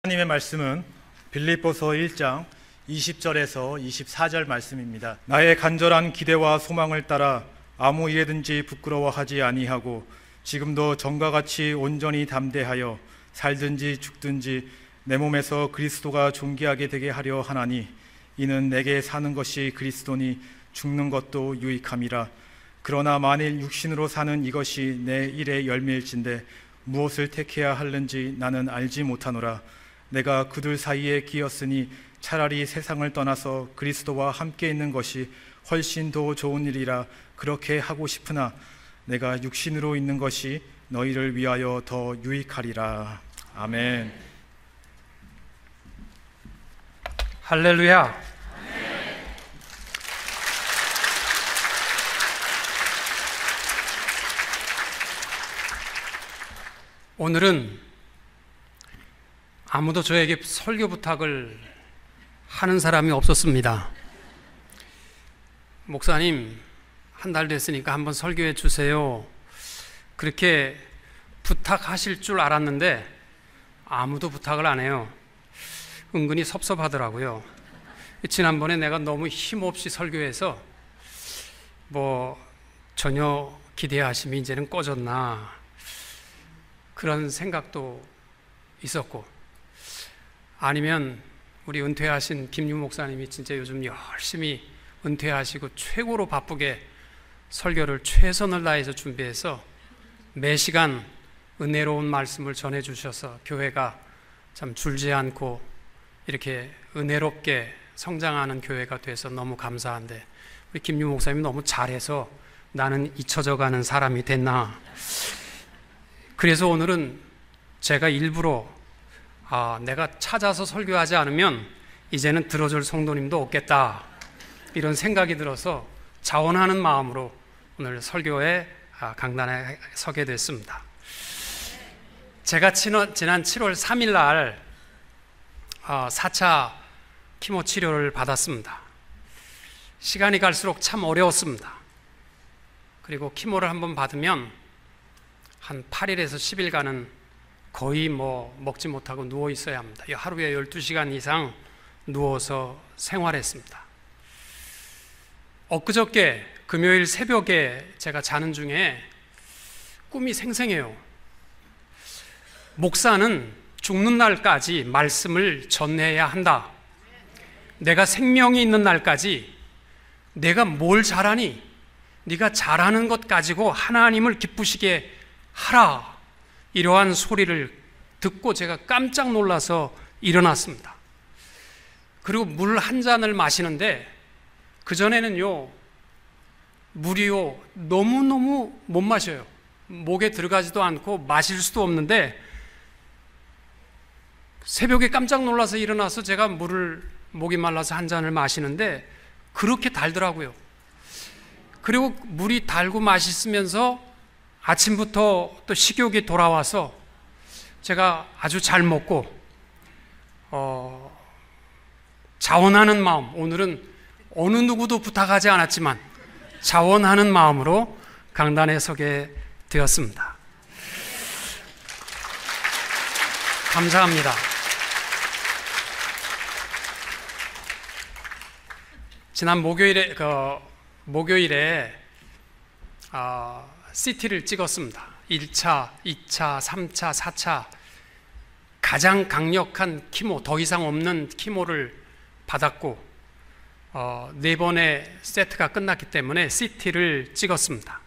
하나님의 말씀은 빌립보서 1장 20절에서 24절 말씀입니다. 나의 간절한 기대와 소망을 따라 아무 일에든지 부끄러워하지 아니하고 지금도 전과 같이 온전히 담대하여 살든지 죽든지 내 몸에서 그리스도가 존귀하게 되게 하려 하나니 이는 내게 사는 것이 그리스도니 죽는 것도 유익함이라. 그러나 만일 육신으로 사는 이것이 내 일의 열매일진데 무엇을 택해야 하는지 나는 알지 못하노라. 내가 그들 사이에 끼었으니 차라리 세상을 떠나서 그리스도와 함께 있는 것이 훨씬 더 좋은 일이라 그렇게 하고 싶으나 내가 육신으로 있는 것이 너희를 위하여 더 유익하리라. 아멘. 할렐루야. 오늘은 아무도 저에게 설교 부탁을 하는 사람이 없었습니다. 목사님, 한 달 됐으니까 한번 설교해 주세요. 그렇게 부탁하실 줄 알았는데 아무도 부탁을 안 해요. 은근히 섭섭하더라고요. 지난번에 내가 너무 힘없이 설교해서 전혀 기대하심이 이제는 꺼졌나 그런 생각도 있었고, 아니면 우리 은퇴하신 김유 목사님이 진짜 요즘 열심히 은퇴하시고 최고로 바쁘게 설교를 최선을 다해서 준비해서 매 시간 은혜로운 말씀을 전해주셔서 교회가 참 줄지 않고 이렇게 은혜롭게 성장하는 교회가 돼서 너무 감사한데, 우리 김유 목사님이 너무 잘해서 나는 잊혀져가는 사람이 됐나. 그래서 오늘은 제가 일부러 내가 찾아서 설교하지 않으면 이제는 들어줄 성도님도 없겠다 이런 생각이 들어서 자원하는 마음으로 오늘 설교에 강단에 서게 됐습니다. 제가 지난 7월 3일 날 4차 키모 치료를 받았습니다. 시간이 갈수록 참 어려웠습니다. 그리고 키모를 한번 받으면 한 8일에서 10일간은 거의 먹지 못하고 누워 있어야 합니다. 하루에 12시간 이상 누워서 생활했습니다. 엊그저께 금요일 새벽에 제가 자는 중에 꿈이 생생해요. 목사는 죽는 날까지 말씀을 전해야 한다. 내가 생명이 있는 날까지 내가 뭘 잘하니? 네가 잘하는 것 가지고 하나님을 기쁘시게 하라. 이러한 소리를 듣고 제가 깜짝 놀라서 일어났습니다. 그리고 물 한 잔을 마시는데, 그전에는요 물이요 너무너무 못 마셔요. 목에 들어가지도 않고 마실 수도 없는데, 새벽에 깜짝 놀라서 일어나서 제가 물을 목이 말라서 한 잔을 마시는데 그렇게 달더라고요. 그리고 물이 달고 맛있으면서 아침부터 또 식욕이 돌아와서 제가 아주 잘 먹고 자원하는 마음, 오늘은 어느 누구도 부탁하지 않았지만 자원하는 마음으로 강단에 서게 되었습니다. 감사합니다. 지난 목요일에 CT를 찍었습니다. 1차, 2차, 3차, 4차 가장 강력한 키모, 더 이상 없는 키모를 받았고 4번의 세트가 끝났기 때문에 CT를 찍었습니다.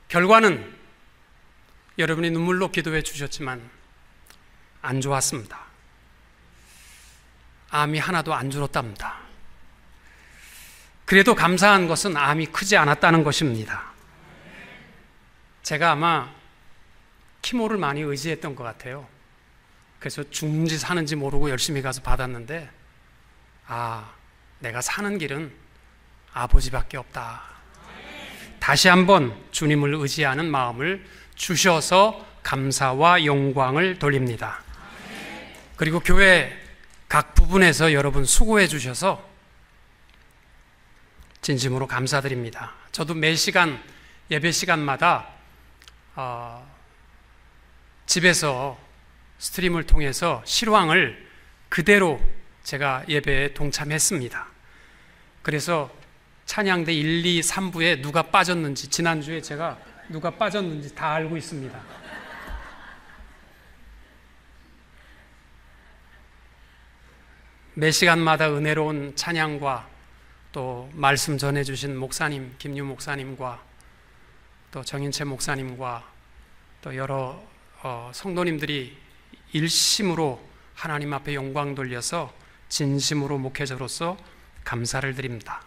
결과는 여러분이 눈물로 기도해 주셨지만 안 좋았습니다. 암이 하나도 안 줄었답니다. 그래도 감사한 것은 암이 크지 않았다는 것입니다. 제가 아마 키모를 많이 의지했던 것 같아요. 그래서 죽는지 사는지 모르고 열심히 가서 받았는데 내가 사는 길은 아버지밖에 없다. 다시 한번 주님을 의지하는 마음을 주셔서 감사와 영광을 돌립니다. 그리고 교회 각 부분에서 여러분 수고해 주셔서 진심으로 감사드립니다. 저도 매 시간 예배 시간마다 집에서 스트림을 통해서 실황을 그대로 제가 예배에 동참했습니다. 그래서 찬양대 1, 2, 3부에 누가 빠졌는지, 지난주에 제가 누가 빠졌는지 다 알고 있습니다. 매 시간마다 은혜로운 찬양과 또 말씀 전해주신 목사님, 김유 목사님과 또 정인채 목사님과 또 여러 성도님들이 일심으로 하나님 앞에 영광 돌려서 진심으로 목회자로서 감사를 드립니다.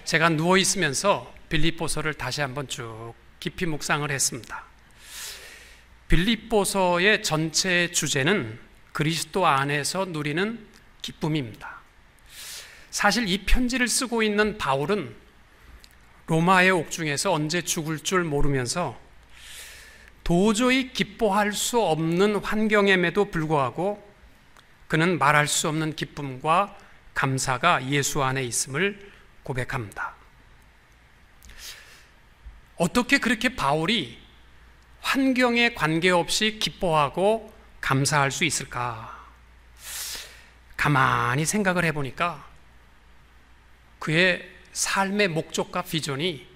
제가 누워 있으면서 빌립보서를 다시 한번 쭉 깊이 묵상을 했습니다. 빌립보서의 전체 주제는 그리스도 안에서 누리는 기쁨입니다. 사실 이 편지를 쓰고 있는 바울은 로마의 옥중에서 언제 죽을 줄 모르면서 도저히 기뻐할 수 없는 환경임에도 불구하고 그는 말할 수 없는 기쁨과 감사가 예수 안에 있음을 고백합니다. 어떻게 그렇게 바울이 환경에 관계없이 기뻐하고 감사할 수 있을까? 가만히 생각을 해보니까 그의 삶의 목적과 비전이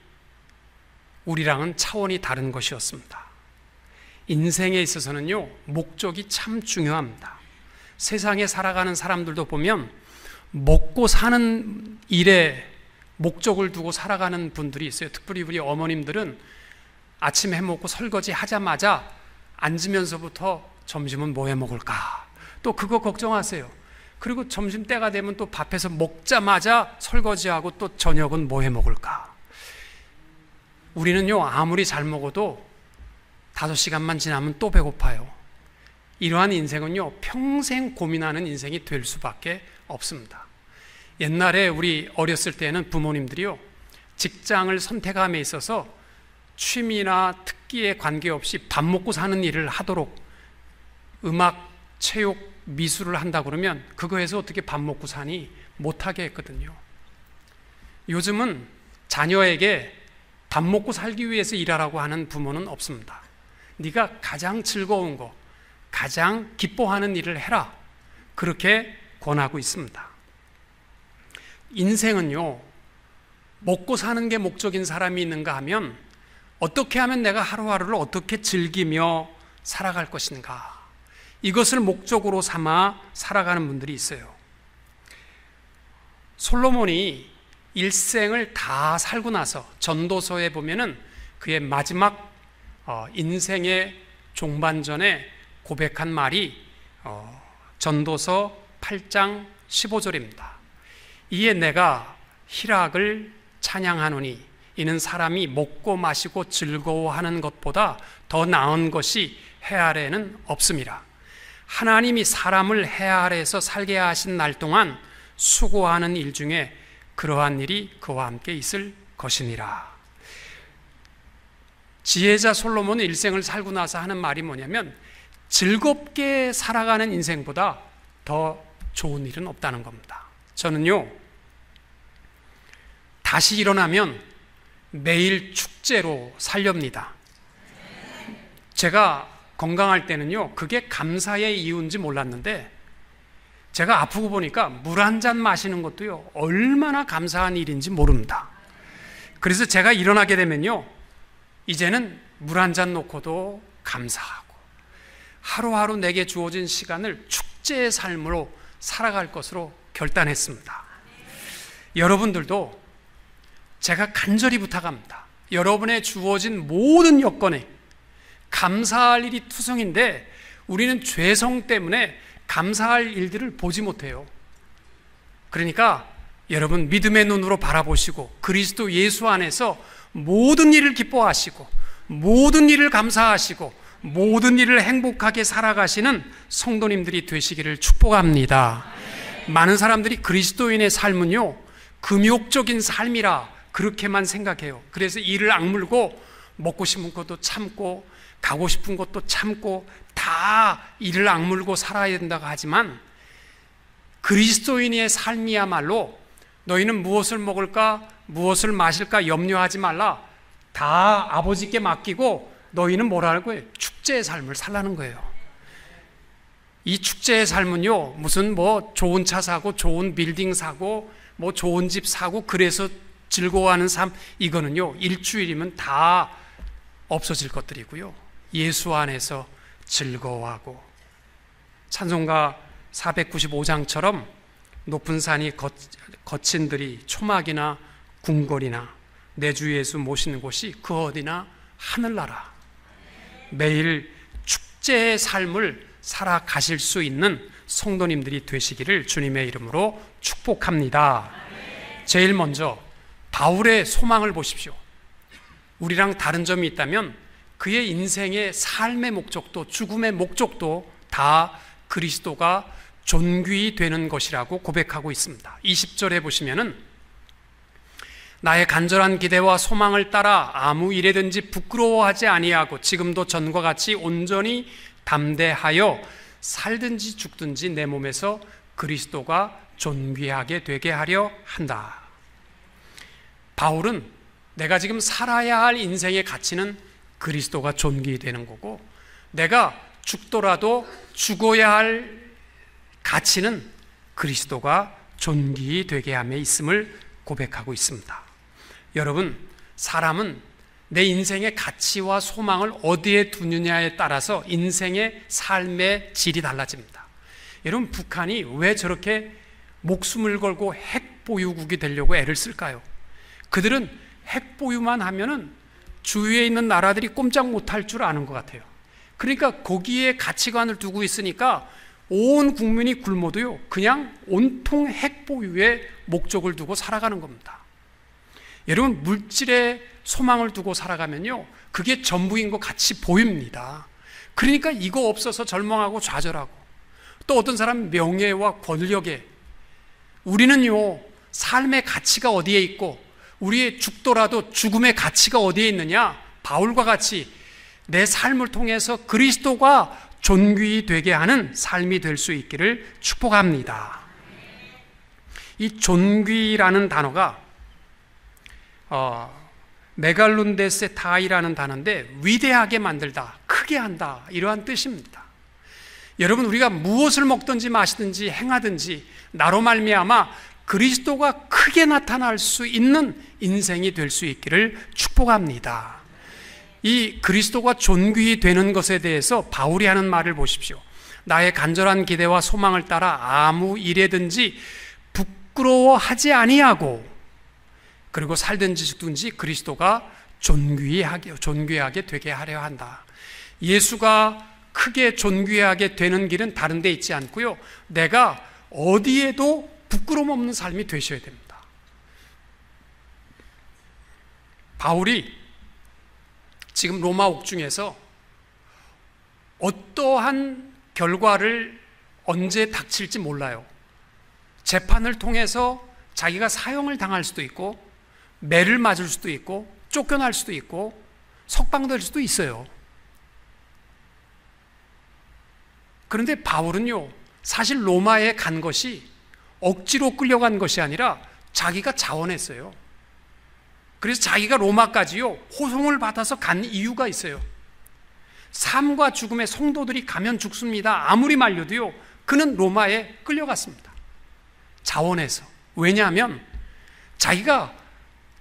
우리랑은 차원이 다른 것이었습니다. 인생에 있어서는요, 목적이 참 중요합니다. 세상에 살아가는 사람들도 보면 먹고 사는 일에 목적을 두고 살아가는 분들이 있어요. 특별히 우리 어머님들은 아침 해먹고 설거지 하자마자 앉으면서부터 점심은 뭐 해 먹을까? 또 그거 걱정하세요. 그리고 점심 때가 되면 또 밥해서 먹자마자 설거지하고 또 저녁은 뭐 해 먹을까? 우리는요, 아무리 잘 먹어도 5시간만 지나면 또 배고파요. 이러한 인생은요, 평생 고민하는 인생이 될 수밖에 없습니다. 옛날에 우리 어렸을 때는 부모님들이요, 직장을 선택함에 있어서 취미나 특기에 관계없이 밥 먹고 사는 일을 하도록, 음악, 체육, 미술을 한다 그러면 그거에서 어떻게 밥 먹고 사니? 못하게 했거든요. 요즘은 자녀에게 밥 먹고 살기 위해서 일하라고 하는 부모는 없습니다. 네가 가장 즐거운 거, 가장 기뻐하는 일을 해라, 그렇게 권하고 있습니다. 인생은요, 먹고 사는 게 목적인 사람이 있는가 하면 어떻게 하면 내가 하루하루를 어떻게 즐기며 살아갈 것인가, 이것을 목적으로 삼아 살아가는 분들이 있어요. 솔로몬이 일생을 다 살고 나서 전도서에 보면은 그의 마지막 인생의 종반전에 고백한 말이 전도서 8장 15절입니다. 이에 내가 희락을 찬양하노니 이는 사람이 먹고 마시고 즐거워하는 것보다 더 나은 것이 해 아래에는 없음이라. 하나님이 사람을 해 아래에서 살게 하신 날 동안 수고하는 일 중에 그러한 일이 그와 함께 있을 것이니라. 지혜자 솔로몬은 일생을 살고 나서 하는 말이 뭐냐면, 즐겁게 살아가는 인생보다 더 좋은 일은 없다는 겁니다. 저는요, 다시 일어나면 매일 축제로 살렵니다. 제가 건강할 때는요, 그게 감사의 이유인지 몰랐는데 제가 아프고 보니까 물 한 잔 마시는 것도요, 얼마나 감사한 일인지 모릅니다. 그래서 제가 일어나게 되면요, 이제는 물 한 잔 놓고도 감사하고 하루하루 내게 주어진 시간을 축제의 삶으로 살아갈 것으로 결단했습니다. 여러분들도 제가 간절히 부탁합니다. 여러분의 주어진 모든 여건에 감사할 일이 투성인데 우리는 죄성 때문에 감사할 일들을 보지 못해요. 그러니까 여러분, 믿음의 눈으로 바라보시고 그리스도 예수 안에서 모든 일을 기뻐하시고 모든 일을 감사하시고 모든 일을 행복하게 살아가시는 성도님들이 되시기를 축복합니다. 많은 사람들이 그리스도인의 삶은요, 금욕적인 삶이라 그렇게만 생각해요. 그래서 일을 악물고 먹고 싶은 것도 참고 가고 싶은 것도 참고 다 일을 악물고 살아야 된다고 하지만, 그리스도인의 삶이야말로 너희는 무엇을 먹을까 무엇을 마실까 염려하지 말라, 다 아버지께 맡기고 너희는 뭐라는 거예요? 축제의 삶을 살라는 거예요. 이 축제의 삶은요, 무슨 뭐 좋은 차 사고, 좋은 빌딩 사고, 뭐 좋은 집 사고, 그래서 즐거워하는 삶, 이거는요, 일주일이면 다 없어질 것들이고요. 예수 안에서 즐거워하고, 찬송가 495장처럼 높은 산이 거친 들이 초막이나 궁궐이나 내 주 예수 모시는 곳이 그 어디나 하늘나라. 매일 축제의 삶을 살아가실 수 있는 성도님들이 되시기를 주님의 이름으로 축복합니다. 제일 먼저 바울의 소망을 보십시오. 우리랑 다른 점이 있다면 그의 인생의 삶의 목적도, 죽음의 목적도 다 그리스도가 존귀히 되는 것이라고 고백하고 있습니다. 20절에 보시면은 나의 간절한 기대와 소망을 따라 아무 일에든지 부끄러워하지 아니하고 지금도 전과 같이 온전히 담대하여 살든지 죽든지 내 몸에서 그리스도가 존귀하게 되게 하려 한다. 바울은 내가 지금 살아야 할 인생의 가치는 그리스도가 존귀히 되는 거고, 내가 죽더라도 죽어야 할 가치는 그리스도가 존귀히 되게 함에 있음을 고백하고 있습니다. 여러분, 사람은 내 인생의 가치와 소망을 어디에 두느냐에 따라서 인생의 삶의 질이 달라집니다. 여러분, 북한이 왜 저렇게 목숨을 걸고 핵 보유국이 되려고 애를 쓸까요? 그들은 핵 보유만 하면은 주위에 있는 나라들이 꼼짝 못할 줄 아는 것 같아요. 그러니까 거기에 가치관을 두고 있으니까 온 국민이 굶어도요, 그냥 온통 핵 보유에 목적을 두고 살아가는 겁니다. 여러분, 물질에 소망을 두고 살아가면요, 그게 전부인 것 같이 보입니다. 그러니까 이거 없어서 절망하고 좌절하고, 또 어떤 사람은 명예와 권력에, 우리는요, 삶의 가치가 어디에 있고 우리의 죽더라도 죽음의 가치가 어디에 있느냐? 바울과 같이 내 삶을 통해서 그리스도가 존귀히 되게 하는 삶이 될 수 있기를 축복합니다. 이 존귀라는 단어가 메갈룬데세타이라는 단어인데 위대하게 만들다, 크게 한다, 이러한 뜻입니다. 여러분, 우리가 무엇을 먹든지 마시든지 행하든지 나로 말미암아 그리스도가 크게 나타날 수 있는 인생이 될 수 있기를 축복합니다. 이 그리스도가 존귀히 되는 것에 대해서 바울이 하는 말을 보십시오. 나의 간절한 기대와 소망을 따라 아무 일에든지 부끄러워하지 아니하고, 그리고 살든지 죽든지 그리스도가 존귀하게 되게 하려 한다. 예수가 크게 존귀하게 되는 길은 다른 데 있지 않고요, 내가 어디에도 부끄러움 없는 삶이 되셔야 됩니다. 바울이 지금 로마 옥중에서 어떠한 결과를 언제 닥칠지 몰라요. 재판을 통해서 자기가 사형을 당할 수도 있고, 매를 맞을 수도 있고, 쫓겨날 수도 있고, 석방될 수도 있어요. 그런데 바울은요, 사실 로마에 간 것이 억지로 끌려간 것이 아니라 자기가 자원했어요. 그래서 자기가 로마까지요, 호송을 받아서 간 이유가 있어요. 삶과 죽음의 성도들이 가면 죽습니다. 아무리 말려도요, 그는 로마에 끌려갔습니다. 자원해서. 왜냐하면 자기가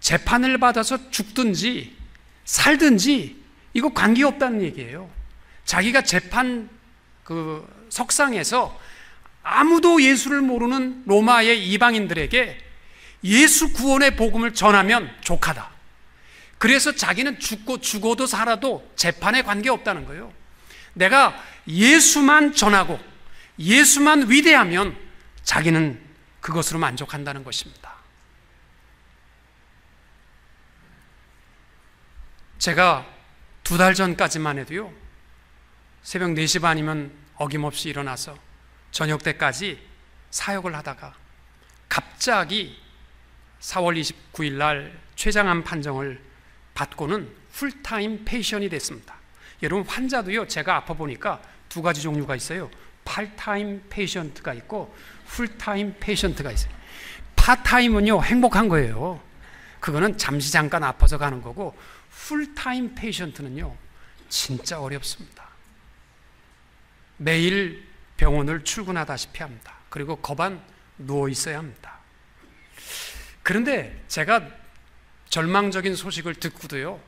재판을 받아서 죽든지 살든지 이거 관계없다는 얘기예요. 자기가 재판 석상에서 아무도 예수를 모르는 로마의 이방인들에게 예수 구원의 복음을 전하면 족하다. 그래서 자기는 죽어도 살아도 재판에 관계없다는 거예요. 내가 예수만 전하고 예수만 위대하면 자기는 그것으로 만족한다는 것입니다. 제가 2달 전까지만 해도요, 새벽 4시 반이면 어김없이 일어나서 저녁 때까지 사역을 하다가 갑자기 4월 29일 날 췌장암 판정을 받고는 풀타임 페이션이 됐습니다. 여러분, 환자도요, 제가 아파 보니까 2가지 종류가 있어요. 파타임 페이션트가 있고 풀타임 페이션트가 있어요. 파타임은요, 행복한 거예요. 그거는 잠시 잠깐 아파서 가는 거고, 풀타임 페이션트는요, 진짜 어렵습니다. 매일 병원을 출근하다시피 합니다. 그리고 거반 누워 있어야 합니다. 그런데 제가 절망적인 소식을 듣고도요,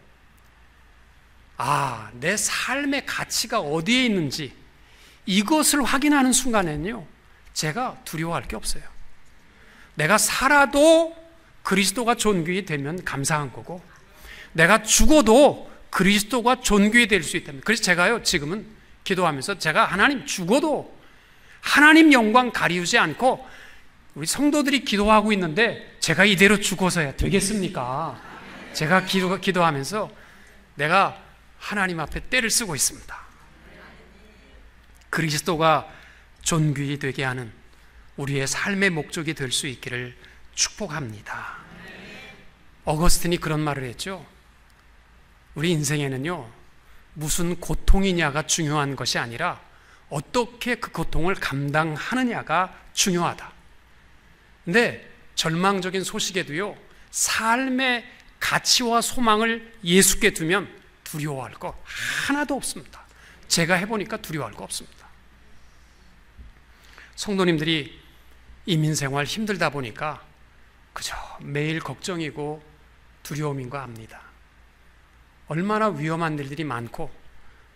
내 삶의 가치가 어디에 있는지 이것을 확인하는 순간에는요, 제가 두려워할 게 없어요. 내가 살아도 그리스도가 존귀히 되면 감사한 거고, 내가 죽어도 그리스도가 존귀히 될 수 있다면, 그래서 제가요 지금은 기도하면서 제가 하나님 죽어도 하나님 영광 가리우지 않고, 우리 성도들이 기도하고 있는데 제가 이대로 죽어서야 되겠습니까? 제가 기도하면서 내가 하나님 앞에 때를 쓰고 있습니다. 그리스도가 존귀히 되게 하는 우리의 삶의 목적이 될 수 있기를 축복합니다. 어거스틴이 그런 말을 했죠. 우리 인생에는요, 무슨 고통이냐가 중요한 것이 아니라 어떻게 그 고통을 감당하느냐가 중요하다. 근데 절망적인 소식에도요, 삶의 가치와 소망을 예수께 두면 두려워할 거 하나도 없습니다. 제가 해보니까 두려워할 거 없습니다. 성도님들이 이민생활 힘들다 보니까 그저 매일 걱정이고 두려움인 거 압니다. 얼마나 위험한 일들이 많고,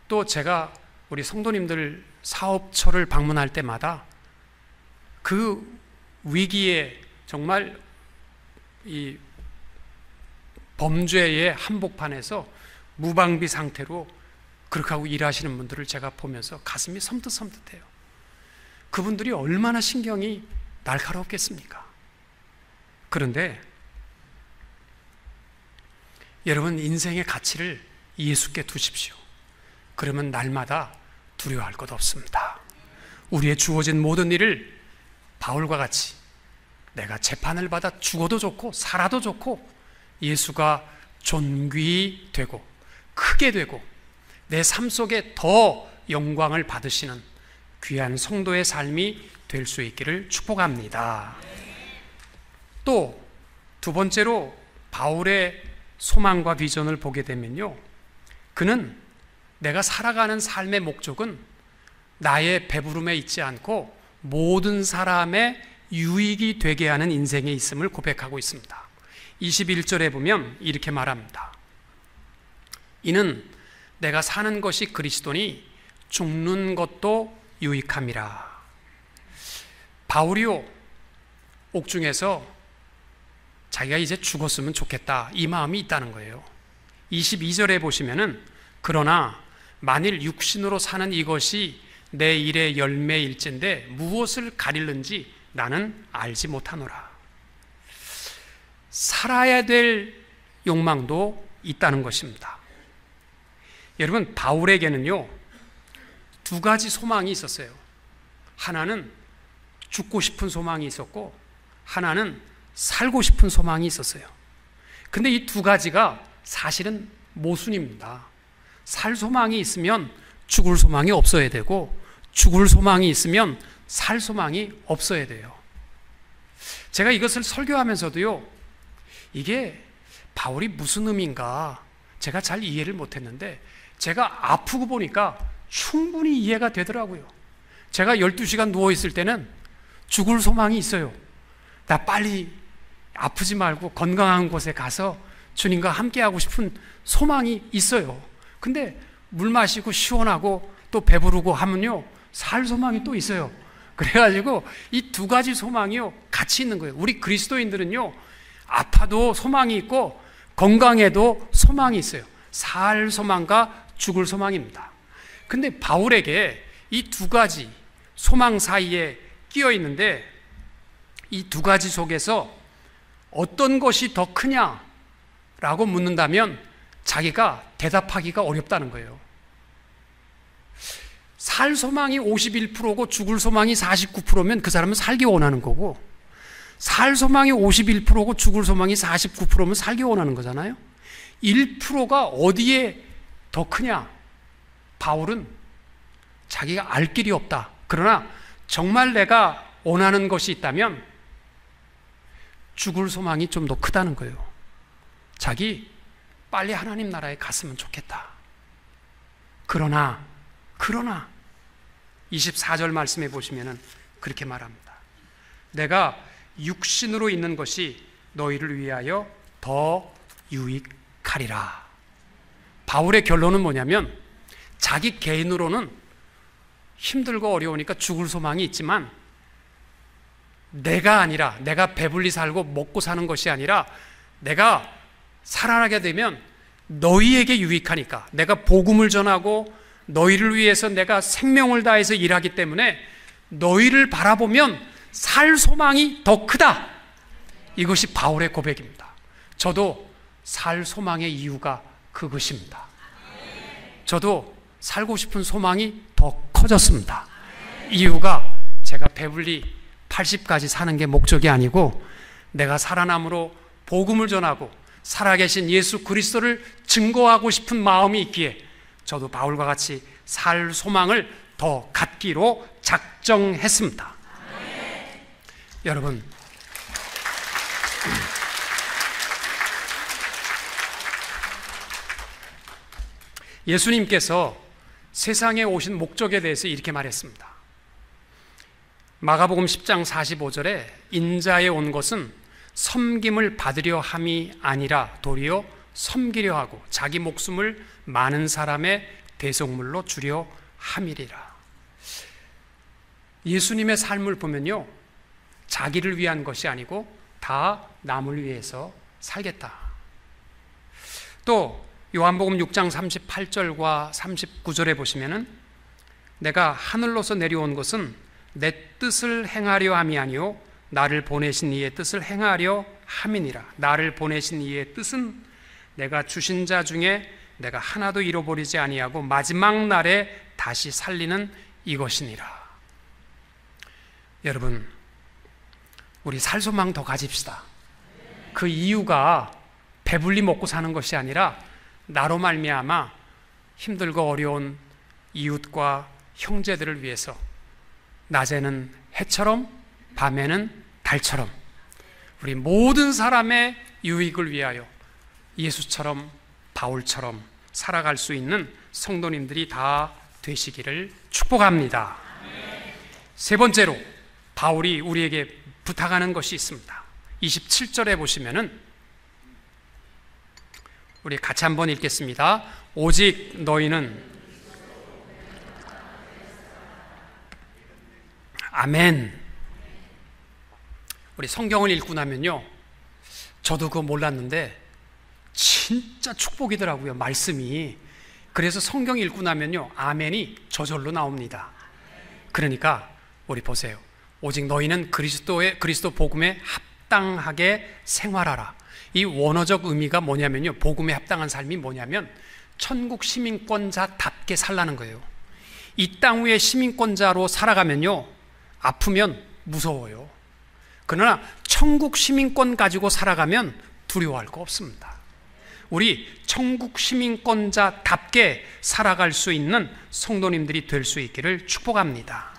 또 제가 우리 성도님들 사업처를 방문할 때마다 그 위기에 정말 이 범죄의 한복판에서 무방비 상태로 그렇게 하고 일하시는 분들을 제가 보면서 가슴이 섬뜩섬뜩해요. 그분들이 얼마나 신경이 날카롭겠습니까? 그런데 여러분, 인생의 가치를 예수께 두십시오. 그러면 날마다 두려워할 것 없습니다. 우리의 주어진 모든 일을 바울과 같이 내가 재판을 받아 죽어도 좋고 살아도 좋고 예수가 존귀히 되고 크게 되고 내 삶 속에 더 영광을 받으시는 귀한 성도의 삶이 될 수 있기를 축복합니다. 또 두 번째로 바울의 소망과 비전을 보게 되면요, 그는 내가 살아가는 삶의 목적은 나의 배부름에 있지 않고 모든 사람의 유익이 되게 하는 인생에 있음을 고백하고 있습니다. 21절에 보면 이렇게 말합니다. 이는 내가 사는 것이 그리스도니 죽는 것도 유익함이라. 바울이요, 옥중에서 자기가 이제 죽었으면 좋겠다, 이 마음이 있다는 거예요. 22절에 보시면은 그러나 만일 육신으로 사는 이것이 내 일의 열매일진데 무엇을 가릴는지 나는 알지 못하노라. 살아야 될 욕망도 있다는 것입니다. 여러분, 바울에게는요 두 가지 소망이 있었어요. 하나는 죽고 싶은 소망이 있었고, 하나는 살고 싶은 소망이 있었어요. 근데 이 두 가지가 사실은 모순입니다. 살 소망이 있으면 죽을 소망이 없어야 되고, 죽을 소망이 있으면 살 소망이 없어야 돼요. 제가 이것을 설교하면서도요, 이게 바울이 무슨 의미인가 제가 잘 이해를 못했는데, 제가 아프고 보니까 충분히 이해가 되더라고요. 제가 12시간 누워있을 때는 죽을 소망이 있어요. 나 빨리 아프지 말고 건강한 곳에 가서 주님과 함께하고 싶은 소망이 있어요. 근데 물 마시고 시원하고 또 배부르고 하면요, 살 소망이 또 있어요. 그래가지고 이 두 가지 소망이요 같이 있는 거예요. 우리 그리스도인들은요, 아파도 소망이 있고 건강해도 소망이 있어요. 살 소망과 죽을 소망입니다. 근데 바울에게 이 두 가지 소망 사이에 끼어 있는데, 이 두 가지 속에서 어떤 것이 더 크냐라고 묻는다면 자기가 대답하기가 어렵다는 거예요. 살 소망이 51%고 죽을 소망이 49%면 그 사람은 살기 원하는 거고, 살 소망이 51%고 죽을 소망이 49%면 살기 원하는 거잖아요. 1%가 어디에 더 크냐? 바울은 자기가 알 길이 없다. 그러나 정말 내가 원하는 것이 있다면 죽을 소망이 좀 더 크다는 거예요. 자기 빨리 하나님 나라에 갔으면 좋겠다. 그러나 24절 말씀해 보시면은 그렇게 말합니다. 내가 육신으로 있는 것이 너희를 위하여 더 유익하리라. 바울의 결론은 뭐냐면 자기 개인으로는 힘들고 어려우니까 죽을 소망이 있지만 내가 아니라, 내가 배불리 살고 먹고 사는 것이 아니라 내가 살아나게 되면 너희에게 유익하니까, 내가 복음을 전하고 너희를 위해서 내가 생명을 다해서 일하기 때문에 너희를 바라보면 살 소망이 더 크다. 이것이 바울의 고백입니다. 저도 살 소망의 이유가 그것입니다. 저도 살고 싶은 소망이 더 커졌습니다. 이유가 제가 배불리 80까지 사는 게 목적이 아니고 내가 살아남으로 복음을 전하고 살아계신 예수 그리스도를 증거하고 싶은 마음이 있기에 저도 바울과 같이 살 소망을 더 갖기로 작정했습니다. 여러분, 예수님께서 세상에 오신 목적에 대해서 이렇게 말했습니다. 마가복음 10장 45절에 인자에 온 것은 섬김을 받으려 함이 아니라 도리어 섬기려 하고 자기 목숨을 많은 사람의 대속물로 주려 함이리라. 예수님의 삶을 보면요, 자기를 위한 것이 아니고 다 남을 위해서 살겠다. 또 요한복음 6장 38절과 39절에 보시면은 내가 하늘로서 내려온 것은 내 뜻을 행하려 함이 아니요 나를 보내신 이의 뜻을 행하려 함이니라. 나를 보내신 이의 뜻은 내가 주신 자 중에 내가 하나도 잃어버리지 아니하고 마지막 날에 다시 살리는 이것이니라. 여러분, 우리 살 소망 더 가집시다. 그 이유가 배불리 먹고 사는 것이 아니라 나로 말미암아 힘들고 어려운 이웃과 형제들을 위해서 낮에는 해처럼 밤에는 달처럼 우리 모든 사람의 유익을 위하여 예수처럼 바울처럼 살아갈 수 있는 성도님들이 다 되시기를 축복합니다. 세 번째로 바울이 우리에게 부탁하는 것이 있습니다. 27절에 보시면은 우리 같이 한번 읽겠습니다. 오직 너희는, 아멘. 우리 성경을 읽고 나면요, 저도 그거 몰랐는데 진짜 축복이더라고요, 말씀이. 그래서 성경 읽고 나면요, 아멘이 저절로 나옵니다. 그러니까 우리 보세요. 오직 너희는 그리스도 복음에 합당하게 생활하라. 이 원어적 의미가 뭐냐면요, 복음에 합당한 삶이 뭐냐면 천국 시민권자답게 살라는 거예요. 이 땅 위에 시민권자로 살아가면요, 아프면 무서워요. 그러나 천국 시민권 가지고 살아가면 두려워할 거 없습니다. 우리 천국 시민권자답게 살아갈 수 있는 성도님들이 될 수 있기를 축복합니다.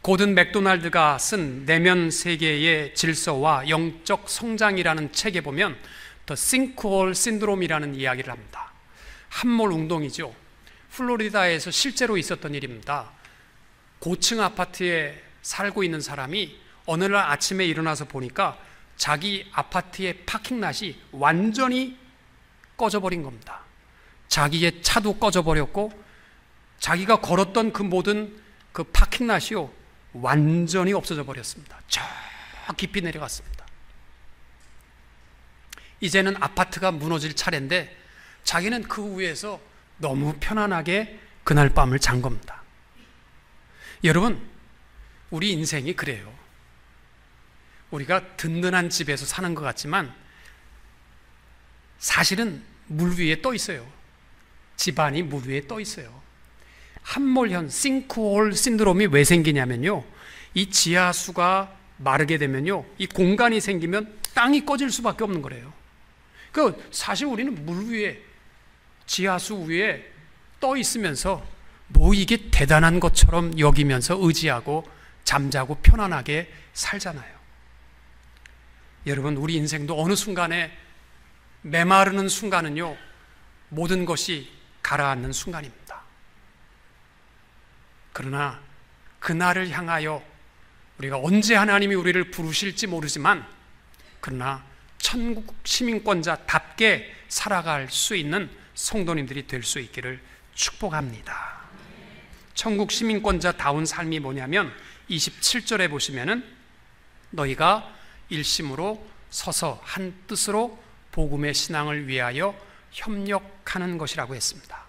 고든 맥도날드가 쓴 내면 세계의 질서와 영적 성장이라는 책에 보면 The Sinkhole Syndrome이라는 이야기를 합니다. 함몰 운동이죠. 플로리다에서 실제로 있었던 일입니다. 고층 아파트에 살고 있는 사람이 어느 날 아침에 일어나서 보니까 자기 아파트의 파킹랏이 완전히 꺼져버린 겁니다. 자기의 차도 꺼져버렸고 자기가 걸었던 그 모든 그 파킹랏이요, 완전히 없어져 버렸습니다. 저 깊이 내려갔습니다. 이제는 아파트가 무너질 차례인데 자기는 그 위에서 너무 편안하게 그날 밤을 잔 겁니다. 여러분, 우리 인생이 그래요. 우리가 든든한 집에서 사는 것 같지만 사실은 물 위에 떠 있어요. 집안이 물 위에 떠 있어요. 함몰현, 싱크홀 신드롬이 왜 생기냐면요, 이 지하수가 마르게 되면요, 이 공간이 생기면 땅이 꺼질 수밖에 없는 거래요. 그 사실 우리는 물 위에, 지하수 위에 떠 있으면서 뭐 이게 대단한 것처럼 여기면서 의지하고 잠자고 편안하게 살잖아요. 여러분, 우리 인생도 어느 순간에 메마르는 순간은요, 모든 것이 가라앉는 순간입니다. 그러나 그날을 향하여 우리가 언제 하나님이 우리를 부르실지 모르지만 그러나 천국 시민권자답게 살아갈 수 있는 성도님들이 될 수 있기를 축복합니다. 천국 시민권자다운 삶이 뭐냐면 27절에 보시면은 너희가 일심으로 서서 한 뜻으로 복음의 신앙을 위하여 협력하는 것이라고 했습니다.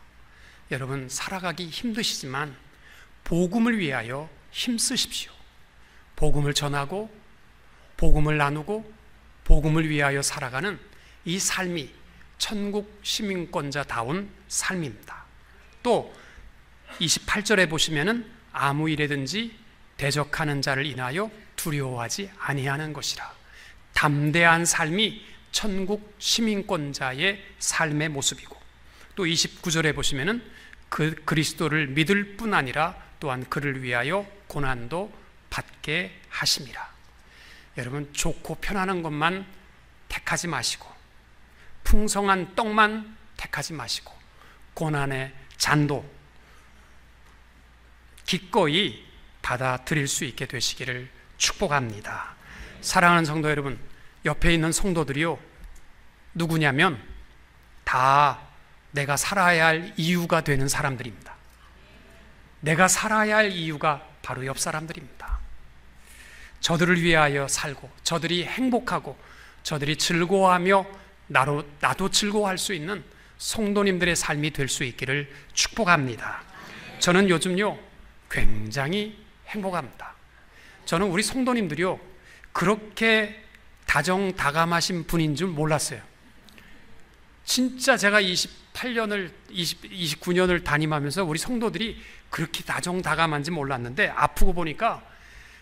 여러분, 살아가기 힘드시지만 복음을 위하여 힘쓰십시오. 복음을 전하고 복음을 나누고 복음을 위하여 살아가는 이 삶이 천국 시민권자다운 삶입니다. 또 28절에 보시면은 아무 일에든지 대적하는 자를 인하여 두려워하지 아니하는 것이라. 담대한 삶이 천국 시민권자의 삶의 모습이고, 또 29절에 보시면은 그 그리스도를 믿을 뿐 아니라 또한 그를 위하여 고난도 받게 하심이라. 여러분, 좋고 편안한 것만 택하지 마시고 풍성한 떡만 택하지 마시고 고난의 잔도 기꺼이 받아들일 수 있게 되시기를 축복합니다. 사랑하는 성도 여러분, 옆에 있는 성도들이요, 누구냐면 다 내가 살아야 할 이유가 되는 사람들입니다. 내가 살아야 할 이유가 바로 옆 사람들입니다. 저들을 위하여 살고 저들이 행복하고 저들이 즐거워하며 나도 즐거워할 수 있는 성도님들의 삶이 될 수 있기를 축복합니다. 저는 요즘요 굉장히 행복합니다. 저는 우리 성도님들이요 그렇게 다정다감하신 분인 줄 몰랐어요. 진짜 제가 29년을 담임하면서 우리 성도들이 그렇게 다정다감한지 몰랐는데 아프고 보니까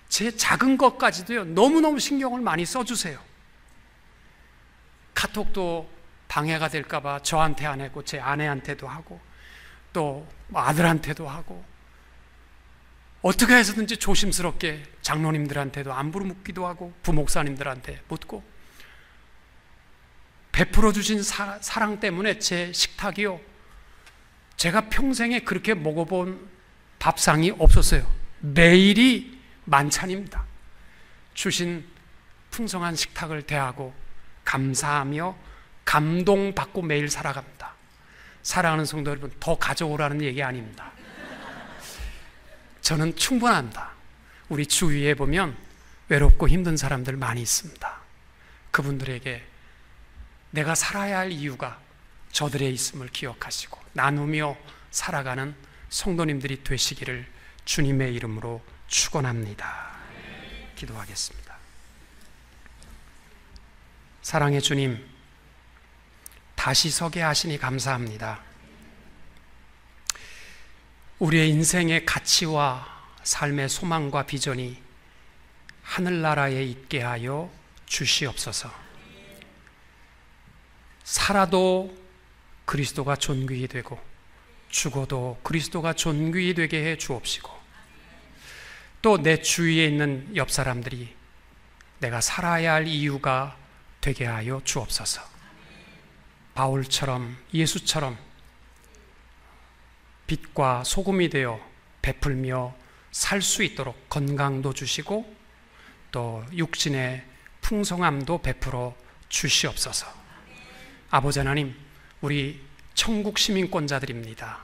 제 작은 것까지도요 너무너무 신경을 많이 써주세요. 카톡도 방해가 될까봐 저한테 안 하고 제 아내한테도 하고 또 아들한테도 하고 어떻게 해서든지 조심스럽게 장로님들한테도 안부를 묻기도 하고 부목사님들한테 묻고 베풀어 주신 사랑 때문에 제 식탁이요 제가 평생에 그렇게 먹어본 밥상이 없었어요. 매일이 만찬입니다. 주신 풍성한 식탁을 대하고 감사하며 감동받고 매일 살아갑니다. 사랑하는 성도 여러분, 더 가져오라는 얘기 아닙니다. 저는 충분합니다. 우리 주위에 보면 외롭고 힘든 사람들 많이 있습니다. 그분들에게 내가 살아야 할 이유가 저들의 있음을 기억하시고 나누며 살아가는 성도님들이 되시기를 주님의 이름으로 축원합니다. 기도하겠습니다. 사랑의 주님, 다시 서게 하시니 감사합니다. 우리의 인생의 가치와 삶의 소망과 비전이 하늘나라에 있게 하여 주시옵소서. 살아도 그리스도가 존귀히 되고 죽어도 그리스도가 존귀히 되게 해 주옵시고 또 내 주위에 있는 옆 사람들이 내가 살아야 할 이유가 되게 하여 주옵소서. 바울처럼 예수처럼 빛과 소금이 되어 베풀며 살 수 있도록 건강도 주시고 또 육신의 풍성함도 베풀어 주시옵소서. 아버지 하나님, 우리 천국 시민권자들입니다.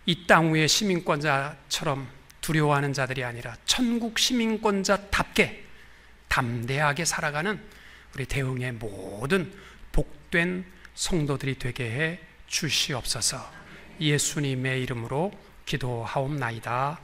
이 땅 위의 시민권자처럼 두려워하는 자들이 아니라 천국 시민권자답게 담대하게 살아가는 우리 대흥의 모든 복된 성도들이 되게 해 주시옵소서. 예수님의 이름으로 기도하옵나이다.